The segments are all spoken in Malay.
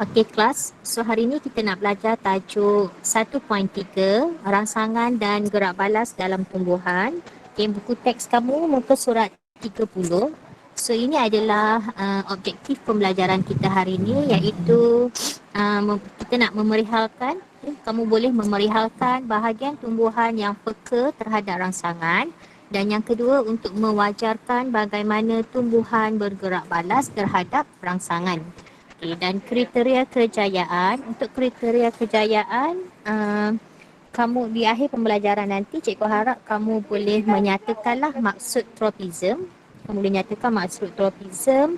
Okey kelas, so hari ni kita nak belajar tajuk 1.3 rangsangan dan gerak balas dalam tumbuhan. Okey, buku teks kamu muka surat 30. So ini adalah objektif pembelajaran kita hari ini, iaitu kita nak memerihalkan, kamu boleh memerihalkan bahagian tumbuhan yang peka terhadap rangsangan, dan yang kedua untuk mewajarkan bagaimana tumbuhan bergerak balas terhadap rangsangan. Okay, dan kriteria kejayaan, untuk kriteria kejayaan kamu di akhir pembelajaran nanti, cikgu harap kamu boleh menyatakanlah maksud tropism. Kamu boleh nyatakan maksud tropism.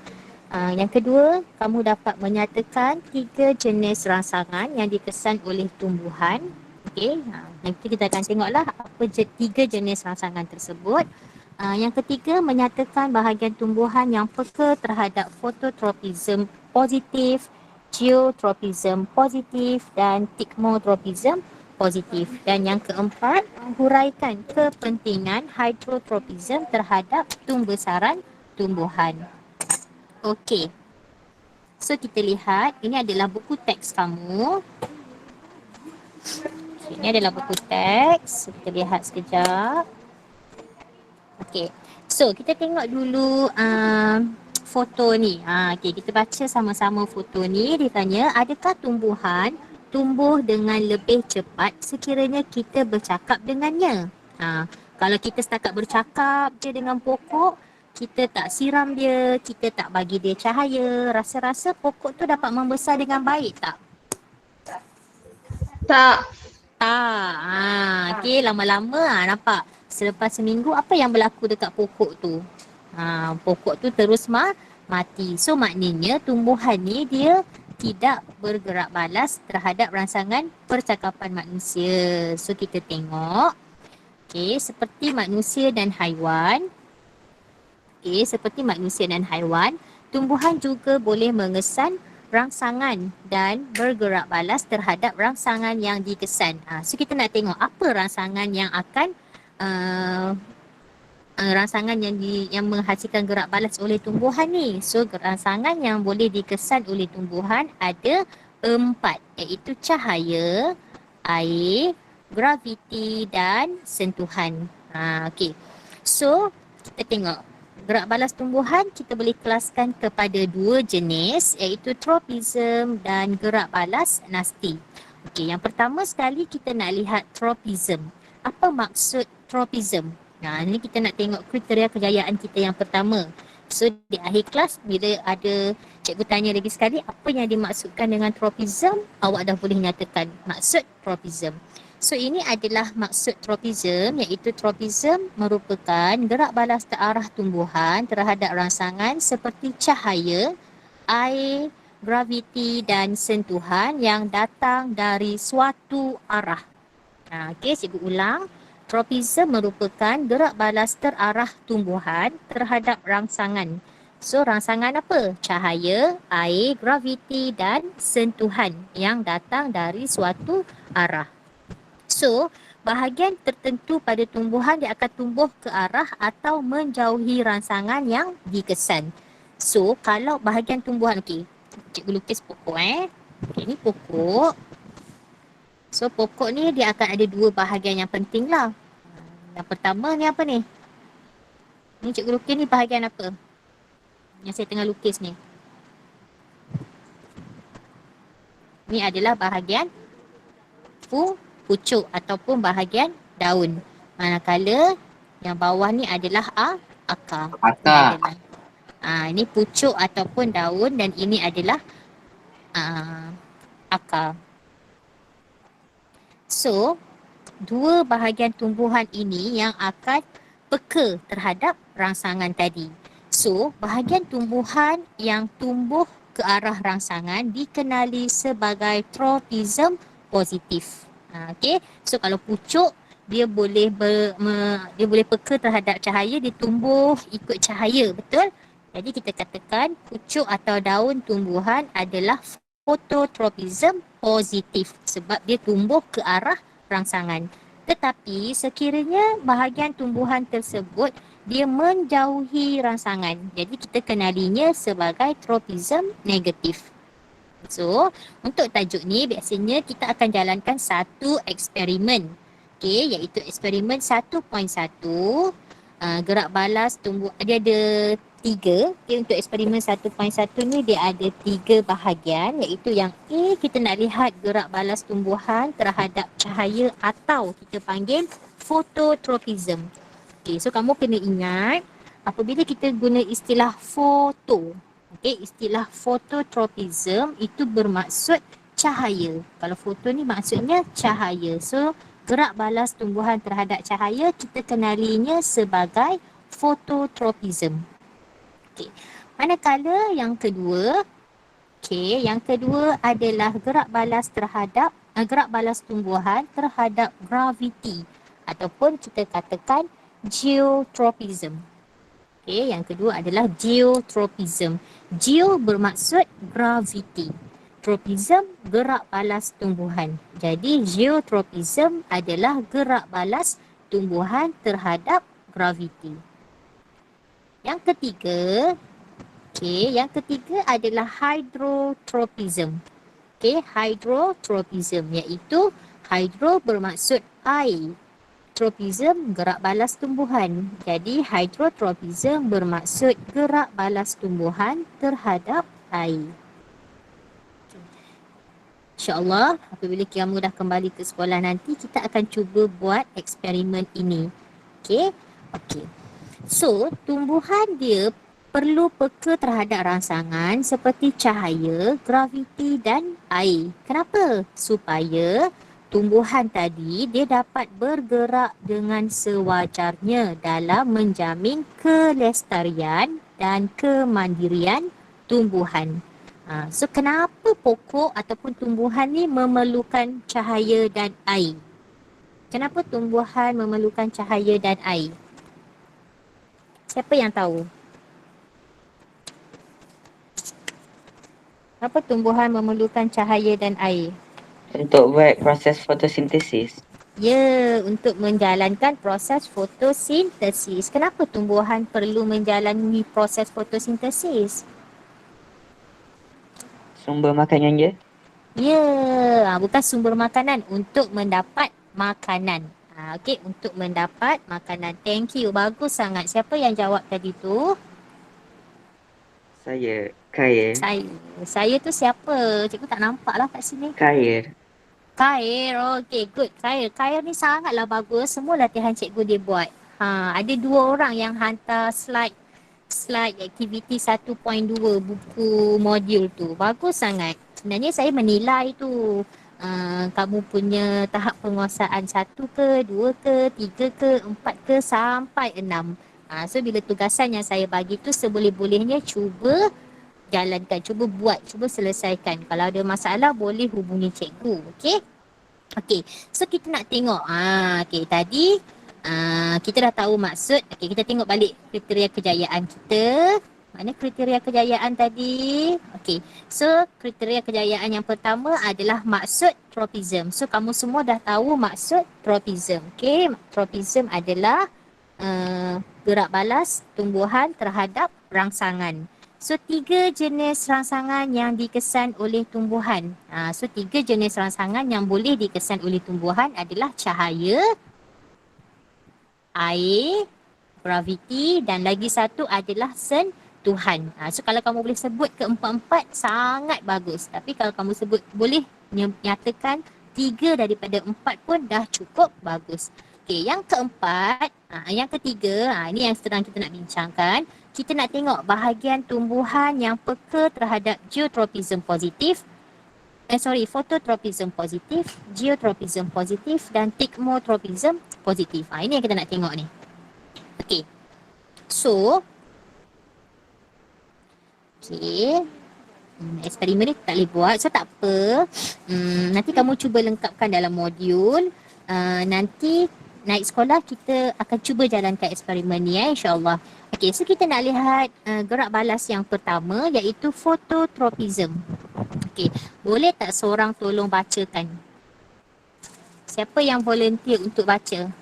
Yang kedua, kamu dapat menyatakan 3 jenis rangsangan yang dikesan oleh tumbuhan. Okey, nanti kita akan tengoklah apa 3 jenis rangsangan tersebut. Yang ketiga, menyatakan bahagian tumbuhan yang peka terhadap fototropism positif, geotropism positif dan thikmotropism positif. Dan yang keempat, huraikan kepentingan hydrotropism terhadap pembesaran tumbuhan. Okey. So kita lihat, ini adalah buku teks kamu. Okay, ini adalah buku teks. Kita lihat sekejap. Okey. So kita tengok dulu foto ni. Okey, kita baca sama-sama foto ni. Dia tanya, adakah tumbuhan tumbuh dengan lebih cepat sekiranya kita bercakap dengannya? Kalau kita setakat bercakap je dengan pokok, kita tak siram dia, kita tak bagi dia cahaya, rasa-rasa pokok tu dapat membesar dengan baik tak? Tak. Okey, lama-lama nampak. Selepas seminggu, apa yang berlaku dekat pokok tu? Pokok tu terus mati. So maknanya tumbuhan ni dia tidak bergerak balas terhadap rangsangan percakapan manusia. So kita tengok. Okey, seperti manusia dan haiwan. Tumbuhan juga boleh mengesan rangsangan dan bergerak balas terhadap rangsangan yang dikesan. So kita nak tengok apa rangsangan yang akan rangsangan yang menghasilkan gerak balas oleh tumbuhan ni. So rangsangan yang boleh dikesan oleh tumbuhan ada 4, iaitu cahaya, air, graviti dan sentuhan. Okey. So kita tengok gerak balas tumbuhan kita boleh kelaskan kepada 2 jenis, iaitu tropism dan gerak balas nasti. Okey, yang pertama sekali kita nak lihat tropism. Apa maksud tropism? Ini kita nak tengok kriteria kejayaan kita yang pertama. So di akhir kelas bila ada cikgu tanya lagi sekali apa yang dimaksudkan dengan tropism, awak dah boleh nyatakan maksud tropism. So ini adalah maksud tropism, iaitu tropism merupakan gerak balas terarah tumbuhan terhadap rangsangan seperti cahaya, air, graviti dan sentuhan yang datang dari suatu arah. Okey, cikgu ulang. Tropism merupakan gerak balas terarah tumbuhan terhadap rangsangan. So rangsangan apa? Cahaya, air, graviti dan sentuhan yang datang dari suatu arah. So, bahagian tertentu pada tumbuhan dia akan tumbuh ke arah atau menjauhi rangsangan yang dikesan. So, kalau bahagian tumbuhan, okey, cikgu lukis pokok Okey, ni pokok. So, pokok ni dia akan ada 2 bahagian yang penting lah. Yang pertama ni apa ni? Ni cikgu lukis ni bahagian apa? Yang saya tengah lukis ni. Ni adalah bahagian pucuk ataupun bahagian daun. Manakala yang bawah ni adalah akar. Ini pucuk ataupun daun dan ini adalah akar. So, 2 bahagian tumbuhan ini yang akan peka terhadap rangsangan tadi. So, bahagian tumbuhan yang tumbuh ke arah rangsangan dikenali sebagai tropism positif. Okey, so kalau pucuk dia boleh dia boleh peka terhadap cahaya, dia tumbuh ikut cahaya, betul? Jadi kita katakan pucuk atau daun tumbuhan adalah fototropism positif sebab dia tumbuh ke arah rangsangan. Tetapi sekiranya bahagian tumbuhan tersebut dia menjauhi rangsangan, jadi kita kenalinya sebagai tropism negatif. So, untuk tajuk ni biasanya kita akan jalankan satu eksperimen. Okey, iaitu eksperimen 1.1. Gerak balas tumbuh, dia ada 3. Okay, untuk eksperimen 1.1 ni dia ada 3 bahagian, iaitu yang A, kita nak lihat gerak balas tumbuhan terhadap cahaya atau kita panggil fototropism. Okay, so kamu kena ingat apabila kita guna istilah foto, okay, istilah fototropism itu bermaksud cahaya. Kalau foto ni maksudnya cahaya. So, gerak balas tumbuhan terhadap cahaya kita kenalinya sebagai fototropism. Okay. Manakala yang kedua, yang kedua adalah gerak balas terhadap gerak balas tumbuhan terhadap graviti ataupun kita katakan geotropism. Yang kedua adalah geotropism. Geo bermaksud graviti. Tropism gerak balas tumbuhan. Jadi geotropism adalah gerak balas tumbuhan terhadap graviti. Yang ketiga, yang ketiga adalah hydrotropism. Hydrotropism iaitu hydro bermaksud air. Tropism gerak balas tumbuhan. Jadi hydrotropism bermaksud gerak balas tumbuhan terhadap air. InsyaAllah apabila kamu dah kembali ke sekolah nanti, kita akan cuba buat eksperimen ini. Okey. So, tumbuhan dia perlu peka terhadap rangsangan seperti cahaya, graviti dan air. Kenapa? Supaya tumbuhan tadi dia dapat bergerak dengan sewajarnya dalam menjamin kelestarian dan kemandirian tumbuhan. So kenapa pokok ataupun tumbuhan ni memerlukan cahaya dan air? Kenapa tumbuhan memerlukan cahaya dan air? Siapa yang tahu? Kenapa tumbuhan memerlukan cahaya dan air? Untuk buat proses fotosintesis. Ya, untuk menjalankan proses fotosintesis. Kenapa tumbuhan perlu menjalani proses fotosintesis? Sumber makanan je? Ya, bukan sumber makanan, untuk mendapat makanan. Okey, untuk mendapat makanan. Thank you, bagus sangat. Siapa yang jawab tadi tu? Saya, Khair. Saya tu siapa? Cikgu tak nampak lah kat sini. Khair. Okey, good. Khair ni sangatlah bagus. Semua latihan cikgu dia buat. Ada 2 orang yang hantar slide aktiviti 1.2 buku modul tu. Bagus sangat. Sebenarnya saya menilai tu. Kamu punya tahap penguasaan 1 ke, 2 ke, 3 ke, 4 ke sampai 6. So bila tugasan yang saya bagi tu seboleh-bolehnya cuba jalankan, cuba buat, cuba selesaikan. Kalau ada masalah boleh hubungi cikgu. Okey, so kita nak tengok. Tadi kita dah tahu maksud. Kita tengok balik kriteria kejayaan kita. Mana kriteria kejayaan tadi? So kriteria kejayaan yang pertama adalah maksud tropism. So kamu semua dah tahu maksud tropism. Tropism adalah gerak balas tumbuhan terhadap rangsangan. So 3 jenis rangsangan yang dikesan oleh tumbuhan. So 3 jenis rangsangan yang boleh dikesan oleh tumbuhan adalah cahaya, air, graviti dan lagi satu adalah sentuhan. So kalau kamu boleh sebut keempat-empat sangat bagus. Tapi kalau kamu sebut boleh nyatakan 3 daripada 4 pun dah cukup bagus. Yang keempat, yang ketiga, ini yang sedang kita nak bincangkan. Kita nak tengok bahagian tumbuhan yang peka terhadap geotropism positif, fototropism positif, geotropism positif dan thigmotropism positif. Ini yang kita nak tengok ni. So, eksperimen ni tak boleh buat, so tak apa. Nanti kamu cuba lengkapkan dalam modul. Nanti naik sekolah kita akan cuba jalankan eksperimen ni insyaAllah. So kita nak lihat gerak balas yang pertama iaitu fototropism. Boleh tak seorang tolong bacakan? Siapa yang volunteer untuk baca?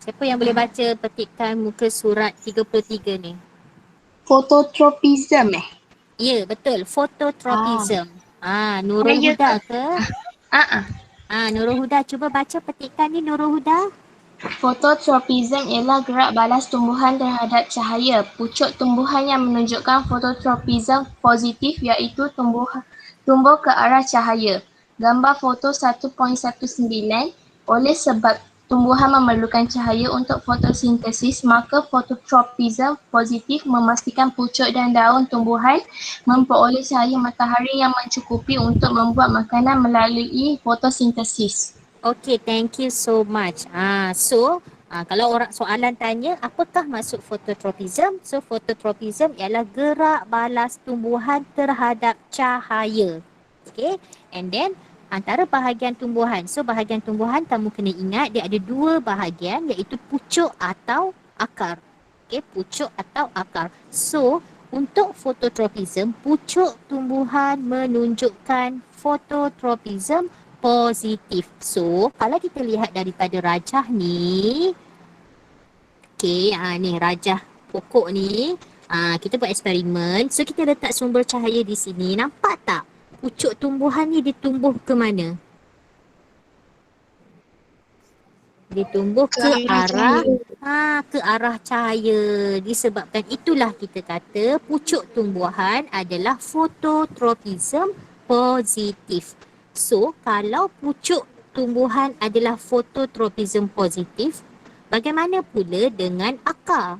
Siapa yang boleh baca petikan muka surat 33 ni? Fototropism Ya, betul. Fototropism. Nurul Cahaya Huda ke? ke? Ah. Nurul Huda, cuba baca petikan ni Nurul Huda. Fototropism ialah gerak balas tumbuhan terhadap cahaya. Pucuk tumbuhan yang menunjukkan fototropism positif iaitu tumbuh ke arah cahaya. Gambar foto 1.19. Oleh sebab tumbuhan memerlukan cahaya untuk fotosintesis, maka fototropism positif memastikan pucuk dan daun tumbuhan memperoleh cahaya matahari yang mencukupi untuk membuat makanan melalui fotosintesis. Okay, thank you so much. Kalau orang soalan tanya, apakah maksud fototropism? So, fototropism ialah gerak balas tumbuhan terhadap cahaya. Okay, and then antara bahagian tumbuhan. So, bahagian tumbuhan kamu kena ingat dia ada dua bahagian iaitu pucuk atau akar. Okay, pucuk atau akar. So, untuk fototropism, pucuk tumbuhan menunjukkan fototropism positif. So, kalau kita lihat daripada rajah ni, ni rajah pokok ni, kita buat eksperimen. So, kita letak sumber cahaya di sini. Nampak tak? Pucuk tumbuhan ni dia tumbuh ke mana? Dia tumbuh ke arah cahaya. Disebabkan itulah kita kata pucuk tumbuhan adalah fototropism positif. So, kalau pucuk tumbuhan adalah fototropism positif, bagaimana pula dengan akar?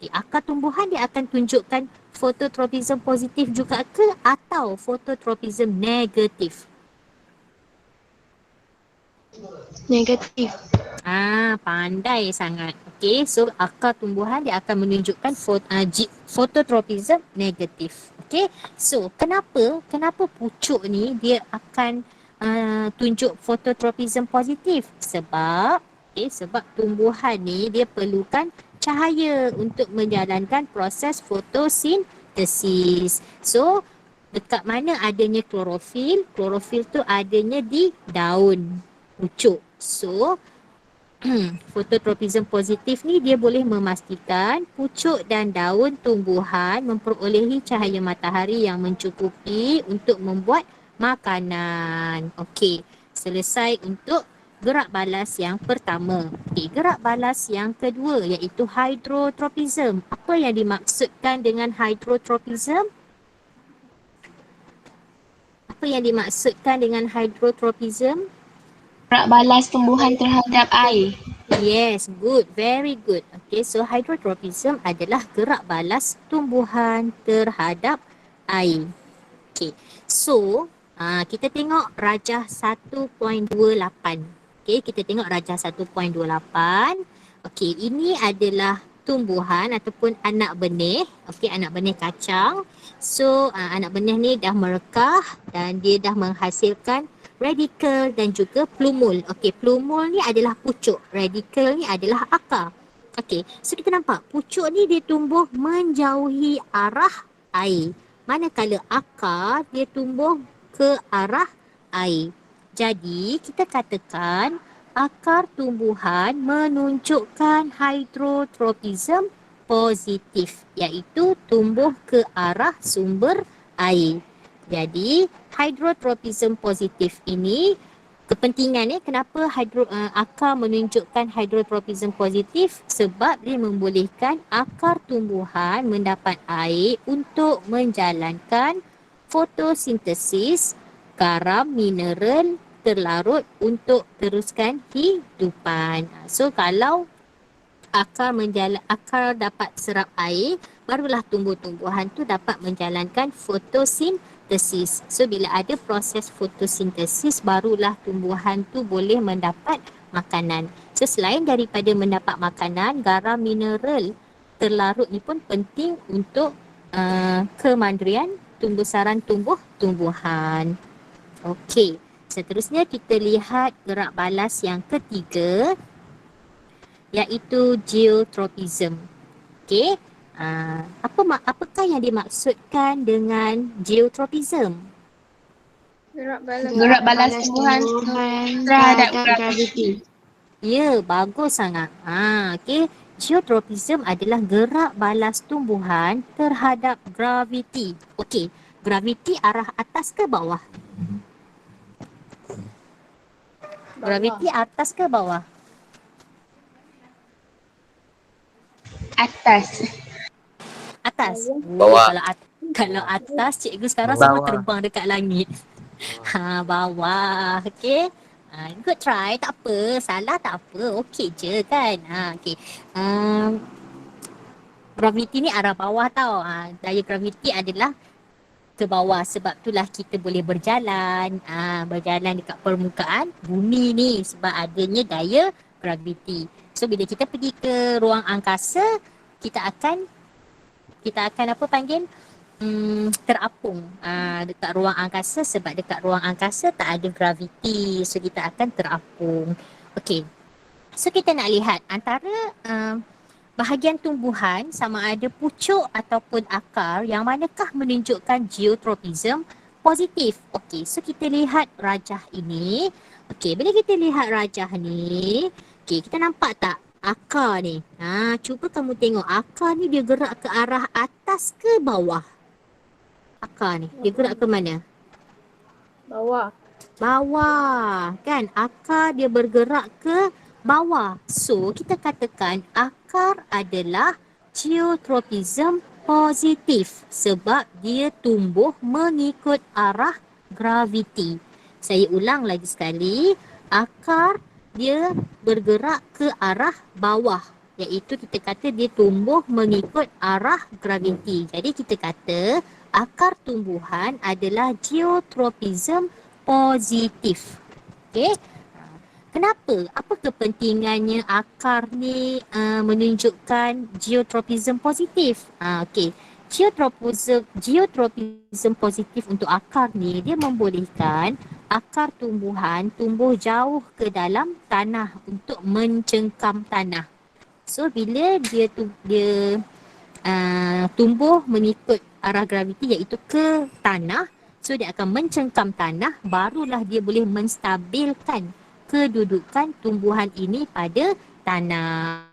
Akar tumbuhan dia akan tunjukkan fototropism positif juga ke atau fototropism negatif? Negatif. Pandai sangat. Okey, so akar tumbuhan dia akan menunjukkan fototropism negatif. Okey, so kenapa pucuk ni dia akan tunjuk fototropism positif? Sebab tumbuhan ni dia perlukan cahaya untuk menjalankan proses fotosintesis. So, dekat mana adanya klorofil? Klorofil tu adanya di daun pucuk. So, fototropism positif ni dia boleh memastikan pucuk dan daun tumbuhan memperolehi cahaya matahari yang mencukupi untuk membuat makanan. Okey, selesai untuk gerak balas yang pertama. Okey, gerak balas yang kedua iaitu hydrotropism. Apa yang dimaksudkan dengan hydrotropism? Apa yang dimaksudkan dengan hydrotropism? Gerak balas tumbuhan terhadap air. Yes, good. Very good. Okay, so hydrotropism adalah gerak balas tumbuhan terhadap air. Okay, so kita tengok rajah 1.28. Okay, kita tengok rajah 1.28. Okay, ini adalah tumbuhan ataupun anak benih. Okay, anak benih kacang. So, anak benih ni dah merekah dan dia dah menghasilkan radikel dan juga plumul. Okey, plumul ni adalah pucuk, radikel ni adalah akar. Okey, so kita nampak pucuk ni dia tumbuh menjauhi arah air. Manakala akar dia tumbuh ke arah air. Jadi, kita katakan akar tumbuhan menunjukkan hydrotropism positif, iaitu tumbuh ke arah sumber air. Jadi, hydrotropism positif ini kepentingannya kenapa akar menunjukkan hydrotropism positif? Sebab dia membolehkan akar tumbuhan mendapat air untuk menjalankan fotosintesis garam mineral terlarut untuk teruskan hidupan. So, kalau akar dapat serap air, barulah tumbuh-tumbuhan tu dapat menjalankan fotosintesis. So, bila ada proses fotosintesis, barulah tumbuhan tu boleh mendapat makanan. So, selain daripada mendapat makanan, garam mineral terlarut ni pun penting untuk kemandirian tumbusaran tumbuh-tumbuhan. Okey, seterusnya kita lihat gerak balas yang ketiga, iaitu geotropism. Okey, apakah yang dimaksudkan dengan geotropism? Gerak balas tumbuhan terhadap graviti. Ya, bagus sangat. Okey, Geotropism adalah gerak balas tumbuhan terhadap graviti. Okey, graviti arah atas ke bawah? Graviti atas ke bawah? Atas. Atas. Bawah. Kalau atas, cikgu sekarang semua Bawah. terbang dekat langit. Bawah. Okey. Good try. Tak apa. Salah tak apa. Okey je kan. Okey. Graviti ni arah bawah tau. Daya graviti adalah ke bawah. Sebab itulah kita boleh berjalan. Berjalan dekat permukaan bumi ni. Sebab adanya daya graviti. So bila kita pergi ke ruang angkasa, kita akan apa panggil? Terapung dekat ruang angkasa, sebab dekat ruang angkasa tak ada graviti. So kita akan terapung. Okey. So kita nak lihat antara bahagian tumbuhan sama ada pucuk ataupun akar, yang manakah menunjukkan geotropism positif. Okey, so kita lihat rajah ini. Okey, bila kita lihat rajah ni, okey, kita nampak tak akar ni? Cuba kamu tengok akar ni dia gerak ke arah atas ke bawah? Akar ni, dia gerak ke mana? Bawah. Bawah, kan? Akar dia bergerak ke bawah. So, kita katakan akar adalah geotropism positif sebab dia tumbuh mengikut arah graviti. Saya ulang lagi sekali, akar dia bergerak ke arah bawah, iaitu kita kata dia tumbuh mengikut arah graviti. Jadi kita kata akar tumbuhan adalah geotropism positif. Okey. Kenapa? Apa kepentingannya akar ni menunjukkan geotropism positif? Okey. Geotropism positif untuk akar ni, dia membolehkan akar tumbuhan tumbuh jauh ke dalam tanah untuk mencengkam tanah. So bila dia tumbuh mengikut arah graviti, iaitu ke tanah, so dia akan mencengkam tanah, barulah dia boleh menstabilkan kedudukan tumbuhan ini pada tanah.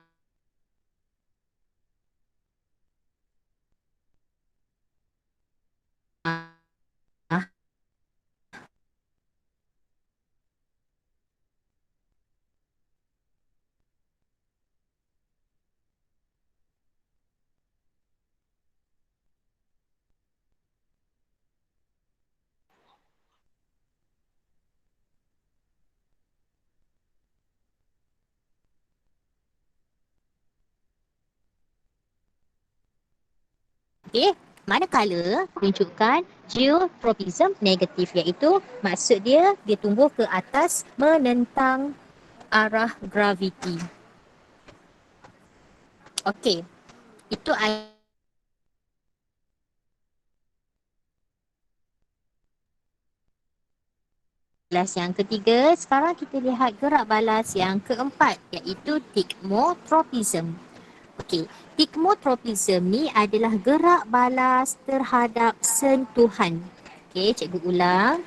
Okey, manakala tunjukkan geotropism negatif, iaitu maksud dia tumbuh ke atas menentang arah graviti. Okey, itu balas yang ketiga. Sekarang kita lihat gerak balas yang keempat, iaitu thigmotropism. Okey, thigmotropism ni adalah gerak balas terhadap sentuhan. Okey, cikgu ulang.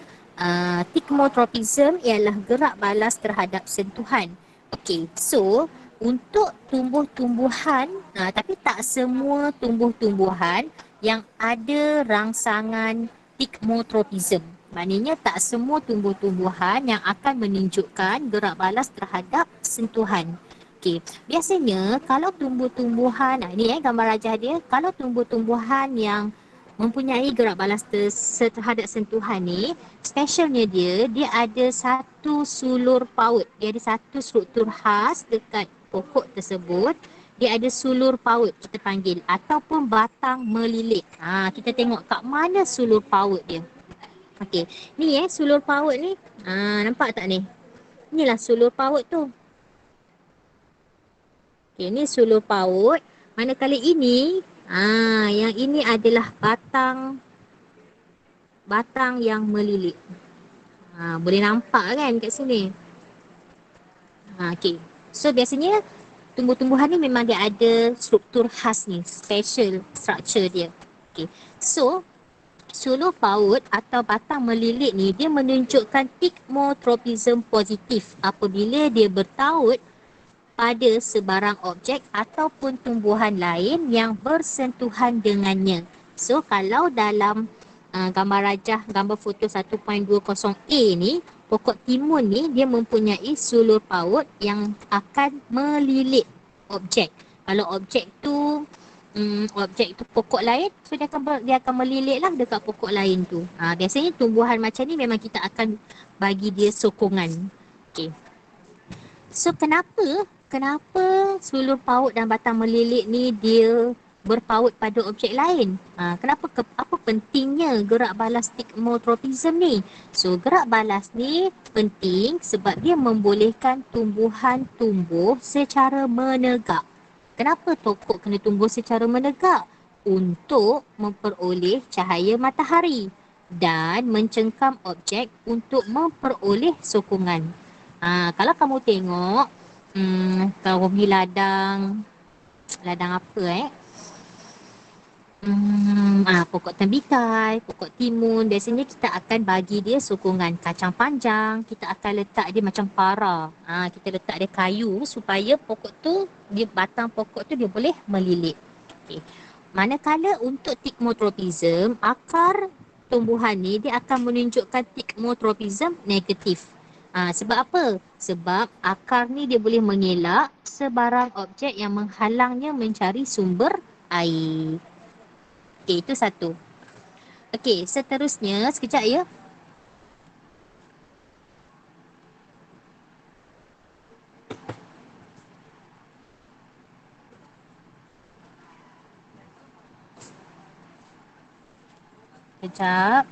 Thigmotropism ialah gerak balas terhadap sentuhan. Okey, so untuk tumbuh-tumbuhan, tapi tak semua tumbuh-tumbuhan yang ada rangsangan thigmotropism. Maknanya tak semua tumbuh-tumbuhan yang akan menunjukkan gerak balas terhadap sentuhan. Okey, biasanya kalau tumbuh-tumbuhan, ini gambar rajah dia, kalau tumbuh-tumbuhan yang mempunyai gerak balas terhadap sentuhan ni, specialnya dia ada satu sulur paut. Dia ada satu struktur khas dekat pokok tersebut. Dia ada sulur paut, kita panggil, ataupun batang melilit. Kita tengok kat mana sulur paut dia. Okey, ni sulur paut ni. Nampak tak ni? Inilah sulur paut tu. Okay, ini sulur paut. Manakala ini, yang ini adalah batang yang melilit. Boleh nampak kan kat sini? Okay. So biasanya tumbuh-tumbuhan ni memang dia ada struktur khas ni, special structure dia. Okay. So sulur paut atau batang melilit ni, dia menunjukkan thigmotropism positif apabila dia bertaut pada sebarang objek ataupun tumbuhan lain yang bersentuhan dengannya. So kalau dalam gambar rajah, gambar foto 1.20A ni, pokok timun ni dia mempunyai sulur paut yang akan melilit objek. Kalau objek tu pokok lain, so dia akan melilit lah dekat pokok lain tu. Biasanya tumbuhan macam ni memang kita akan bagi dia sokongan. Okay. So kenapa sulur paut dan batang melilit ni dia berpaut pada objek lain? Apa pentingnya gerak balas stigmotropism ni? So gerak balas ni penting sebab dia membolehkan tumbuhan tumbuh secara menegak. Kenapa pokok kena tumbuh secara menegak? Untuk memperoleh cahaya matahari dan mencengkam objek untuk memperoleh sokongan. Kalau kamu tengok, kalau pergi ladang apa pokok tembikai, pokok timun, biasanya kita akan bagi dia sokongan kacang panjang, kita akan letak dia macam para. Kita letak dia kayu supaya pokok tu, batang pokok tu dia boleh melilit. Okay. Manakala untuk stigmotropism, akar tumbuhan ni dia akan menunjukkan stigmotropism negatif. Sebab apa? Sebab akar ni dia boleh mengelak sebarang objek yang menghalangnya mencari sumber air. Okey, itu satu. Okey, seterusnya, sekejap ya. Sekejap.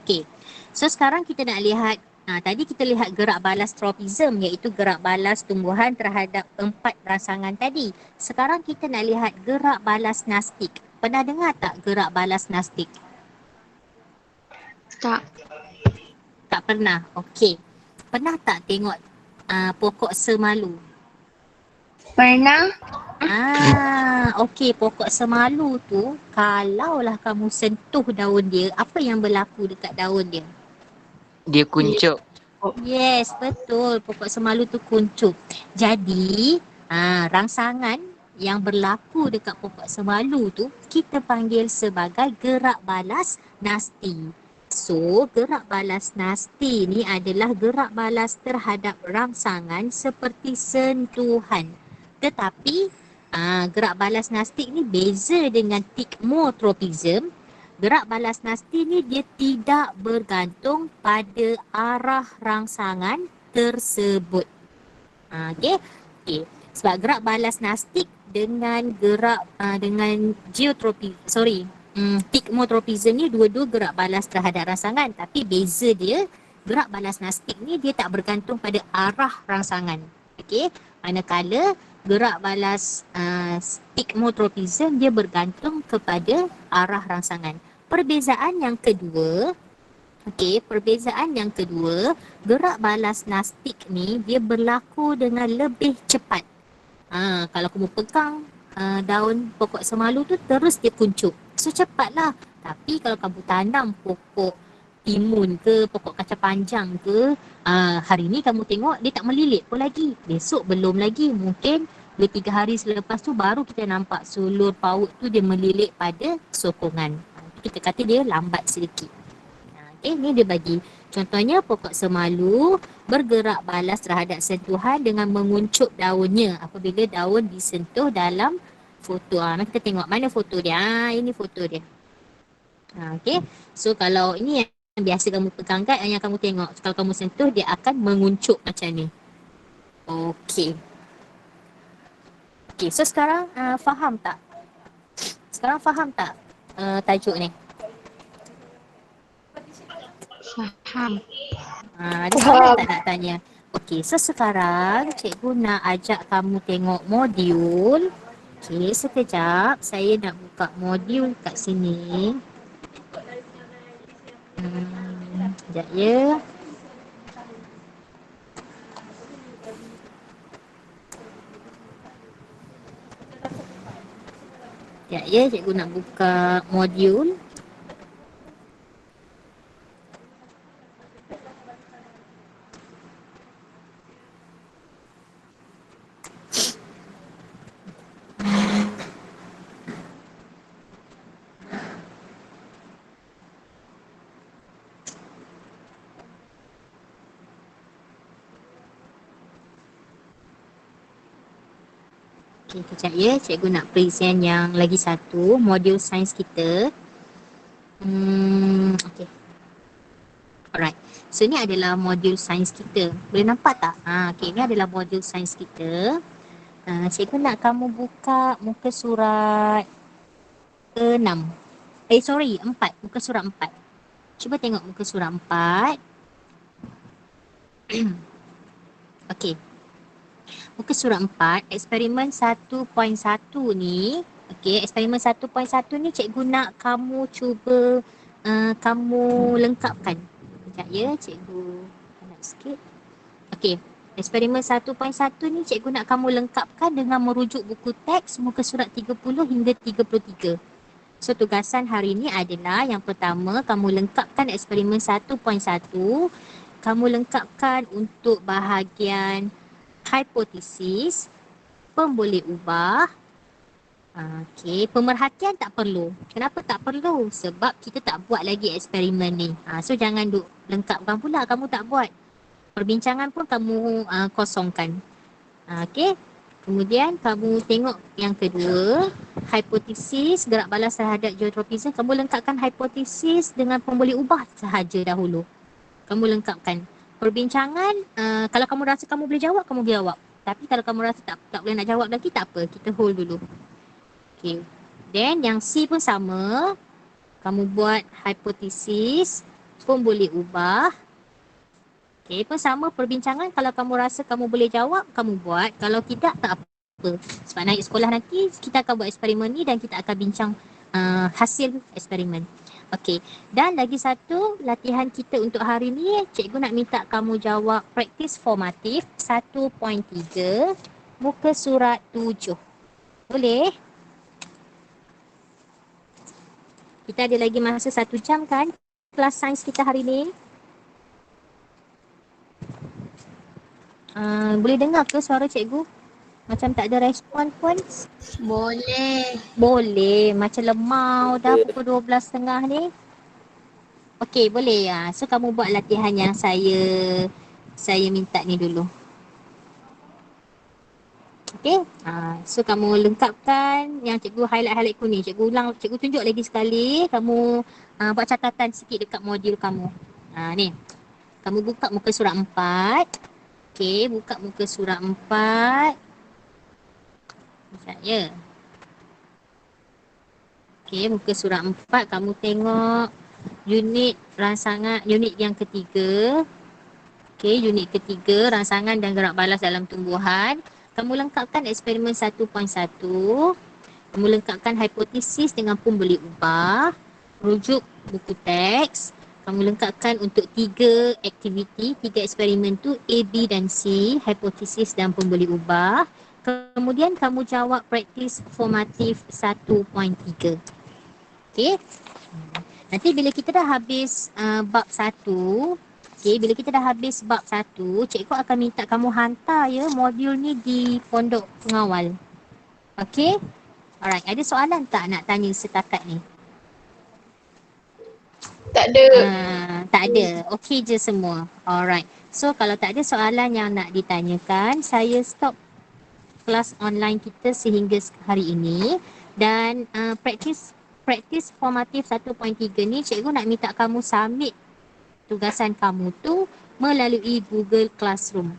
Okey, so sekarang kita nak lihat, tadi kita lihat gerak balas tropism, iaitu gerak balas tumbuhan terhadap 4 rangsangan tadi. Sekarang kita nak lihat gerak balas nastik. Pernah dengar tak gerak balas nastik? Tak. Tak pernah. Okey. Pernah tak tengok pokok semalu? Pernah? Okey, pokok semalu tu, kalaulah kamu sentuh daun dia, apa yang berlaku dekat daun dia? Dia kuncup. Yes, betul. Pokok semalu tu kuncup. Jadi, rangsangan yang berlaku dekat pokok semalu tu, kita panggil sebagai gerak balas nasti. So, gerak balas nasti ni adalah gerak balas terhadap rangsangan seperti sentuhan. Tetapi gerak balas nastik ni beza dengan stigmotropism. Gerak balas nasti ni dia tidak bergantung pada arah rangsangan tersebut. Okey. Sebab gerak balas nastik dengan stigmotropism ni dua-dua gerak balas terhadap rangsangan, tapi beza dia, gerak balas nastik ni dia tak bergantung pada arah rangsangan. Okey. Manakala gerak balas stigmotropism dia bergantung kepada arah rangsangan. Perbezaan yang kedua, gerak balas nastik ni dia berlaku dengan lebih cepat. Kalau kamu pegang daun pokok semalu tu, terus dia kuncup. So cepatlah. Tapi kalau kamu tanam pokok timun ke, pokok kacang panjang ke, hari ni kamu tengok dia tak melilit pun lagi. Besok belum lagi. Mungkin 2-3 hari selepas tu baru kita nampak sulur paut tu dia melilit pada sokongan. Kita kata dia lambat sedikit. Ni dia bagi. Contohnya pokok semalu bergerak balas terhadap sentuhan dengan menguncup daunnya apabila daun disentuh dalam foto. Mari kita tengok mana foto dia. Ini foto dia. Okey. So kalau ini yang biasa kamu pegang kan, yang kamu tengok. Kalau kamu sentuh dia akan menguncup macam ni. Okey. Okey, so sekarang faham tak? Tajuk ni? Faham. Ada soalan tak nak tanya? Okey, so sekarang cikgu nak ajak kamu tengok modul. Okey, sekejap saya nak buka modul kat sini. Sekejap ya. Sekejap ya, cikgu nak buka modul. Okay, kejap ya, cikgu nak present yang lagi satu, modul sains kita. Okay. Alright. So ni adalah modul sains kita. Boleh nampak tak? Okay, ni adalah modul sains kita. Cikgu nak kamu buka muka surat 6. 4. Muka surat 4. Cuba tengok muka surat 4. Okay. Muka surat 4, eksperimen 1.1 ni. Okay, eksperimen 1.1 ni cikgu nak kamu cuba kamu lengkapkan. Sekejap ya, cikgu nak sikit. Okay, eksperimen 1.1 ni cikgu nak kamu lengkapkan dengan merujuk buku teks muka surat 30 hingga 33. So, tugasan hari ni adalah yang pertama, kamu lengkapkan eksperimen 1.1. Kamu lengkapkan untuk bahagian hipotesis, pemboleh ubah. Okey, pemerhatian tak perlu. Kenapa tak perlu? Sebab kita tak buat lagi eksperimen ni. So jangan duk lengkapkan pula, kamu tak buat. Perbincangan pun kamu kosongkan. Okey. Kemudian kamu tengok yang kedua, hipotesis gerak balas terhadap geotropism. Kamu lengkapkan hipotesis dengan pemboleh ubah sahaja dahulu. Kamu lengkapkan. Perbincangan, kalau kamu rasa kamu boleh jawab, kamu jawab. Tapi kalau kamu rasa tak boleh nak jawab lagi, tak apa. Kita hold dulu. Okay. Then yang C pun sama. Kamu buat hipotesis, pun boleh ubah. Okay, pun sama perbincangan. Kalau kamu rasa kamu boleh jawab, kamu buat. Kalau tidak, tak apa. Sebab naik sekolah nanti, kita akan buat eksperimen ni dan kita akan bincang hasil eksperimen. Okey, dan lagi satu latihan kita untuk hari ni, cikgu nak minta kamu jawab praktis formatif 1.3 muka surat 7. Boleh? Kita ada lagi masa 1 jam kan kelas sains kita hari ni? Boleh dengar ke suara cikgu? Macam tak ada respon pun. Boleh. Boleh, macam lemau dah pukul 12.30 ni. Okey, boleh ya. So kamu buat latihan yang saya minta ni dulu. Okey. So kamu lengkapkan yang cikgu highlight kuning. Cikgu ulang, cikgu tunjuk lagi sekali. Kamu buat catatan sikit dekat modul kamu. Ni. Kamu buka muka surat 4. Okey, buka muka surat 4. Sekejap ya. Okey, muka surat 4 kamu tengok unit rangsangan, unit yang ketiga. Okey, unit ketiga, rangsangan dan gerak balas dalam tumbuhan. Kamu lengkapkan eksperimen 1.1. Kamu lengkapkan hipotesis dengan pemboleh ubah. Rujuk buku teks. Kamu lengkapkan untuk 3 aktiviti, 3 eksperimen tu A, B dan C, hipotesis dan pemboleh ubah. Kemudian kamu jawab praktis formatif 1.3. Okey. Nanti bila kita dah habis bab 1, okey, bila kita dah habis bab 1, cikgu akan minta kamu hantar ya modul ni di pondok pengawal. Okey? Alright, ada soalan tak nak tanya setakat ni? Tak ada. Tak ada. Okey je semua. Alright. So kalau tak ada soalan yang nak ditanyakan, saya stop kelas online kita sehingga hari ini. Dan praktis formatif 1.3 ni cikgu nak minta kamu submit tugasan kamu tu melalui Google Classroom.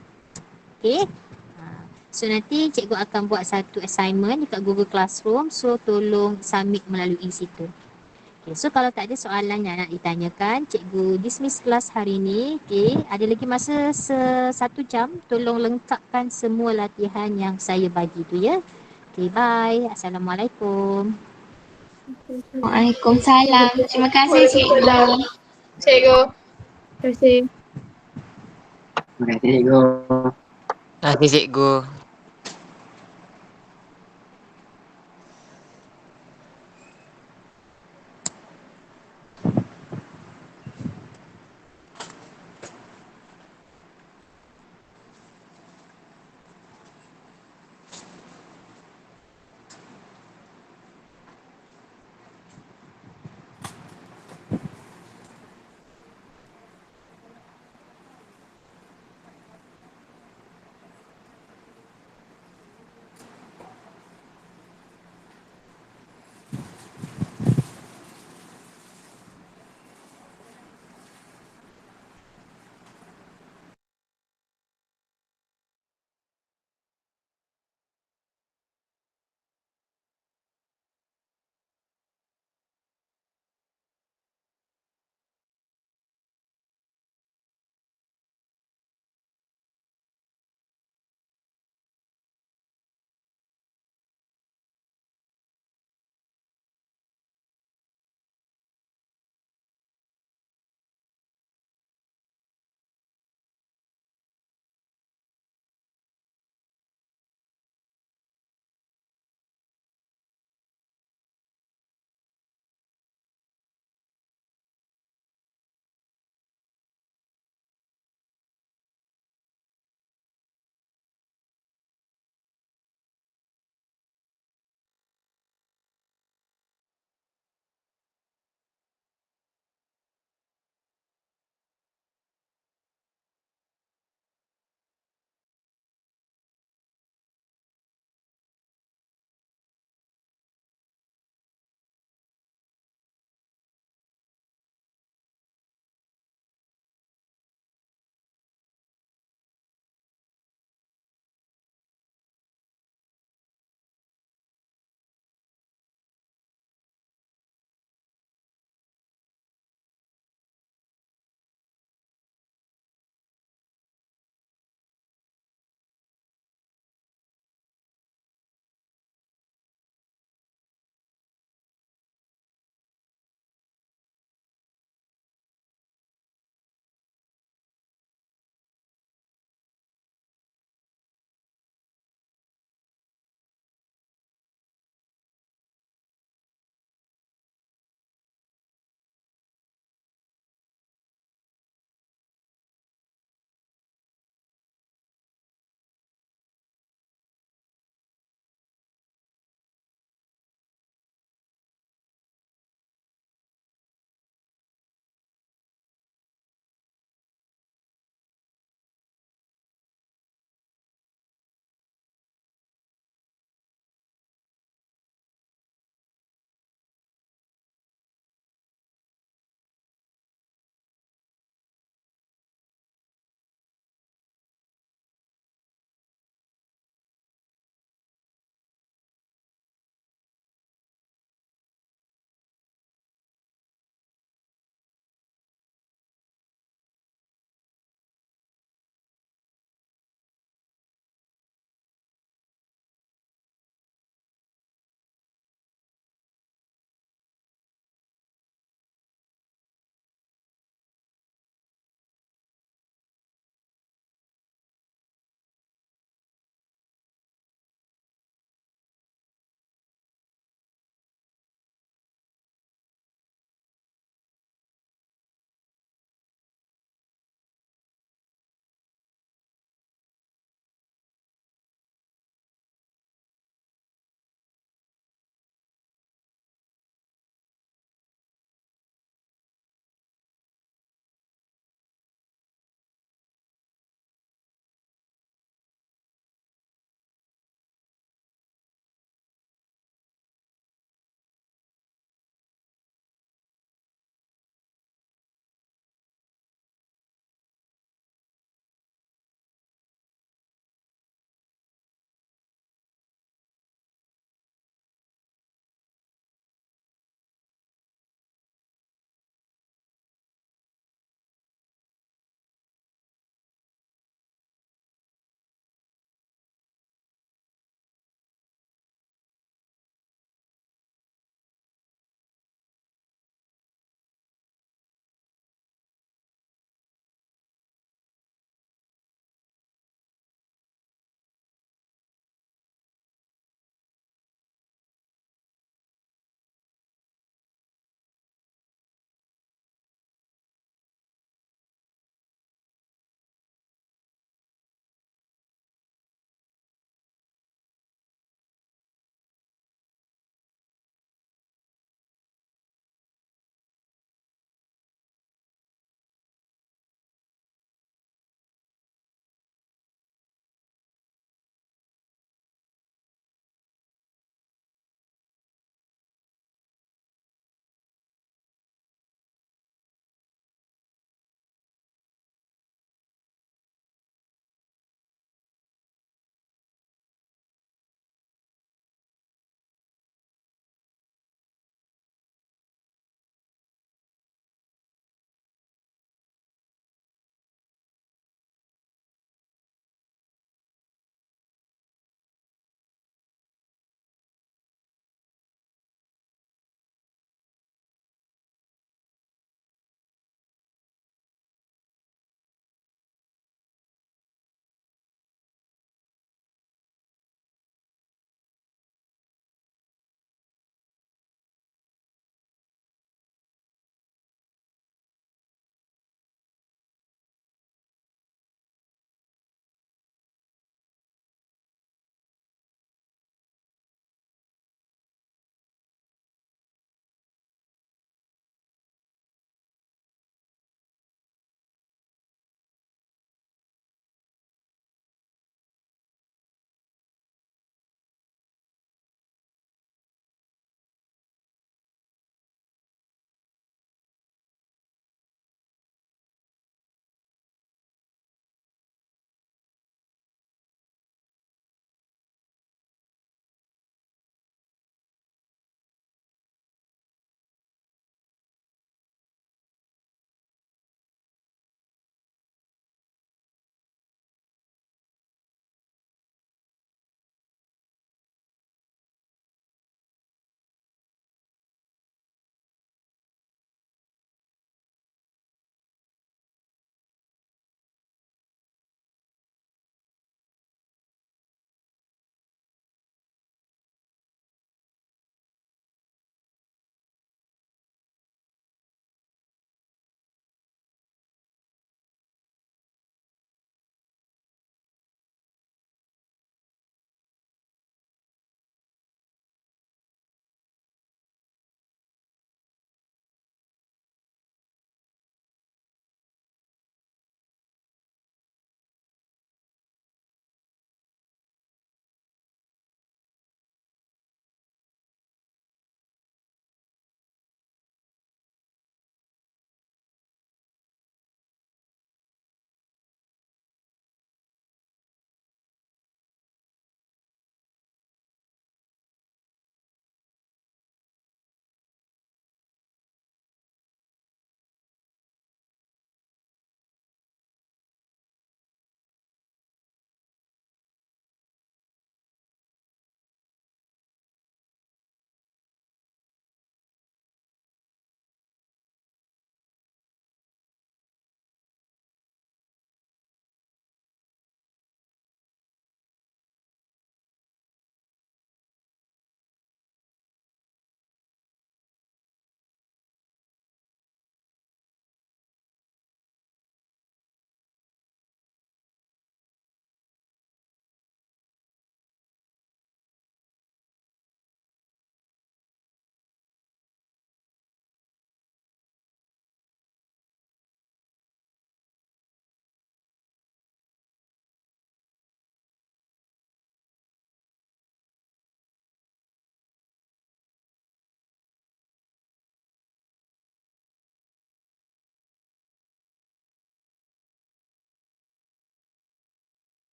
Okay. So nanti cikgu akan buat satu assignment dekat Google Classroom. So tolong submit melalui situ. Okay. So kalau tak ada soalan yang nak ditanyakan, cikgu dismiss kelas hari ni. Okay. Ada lagi masa 1 jam. Tolong lengkapkan semua latihan yang saya bagi tu ya. Okay, bye. Assalamualaikum. Waalaikumsalam. Terima kasih cikgu. Cikgu. Terima kasih. Terima kasih cikgu.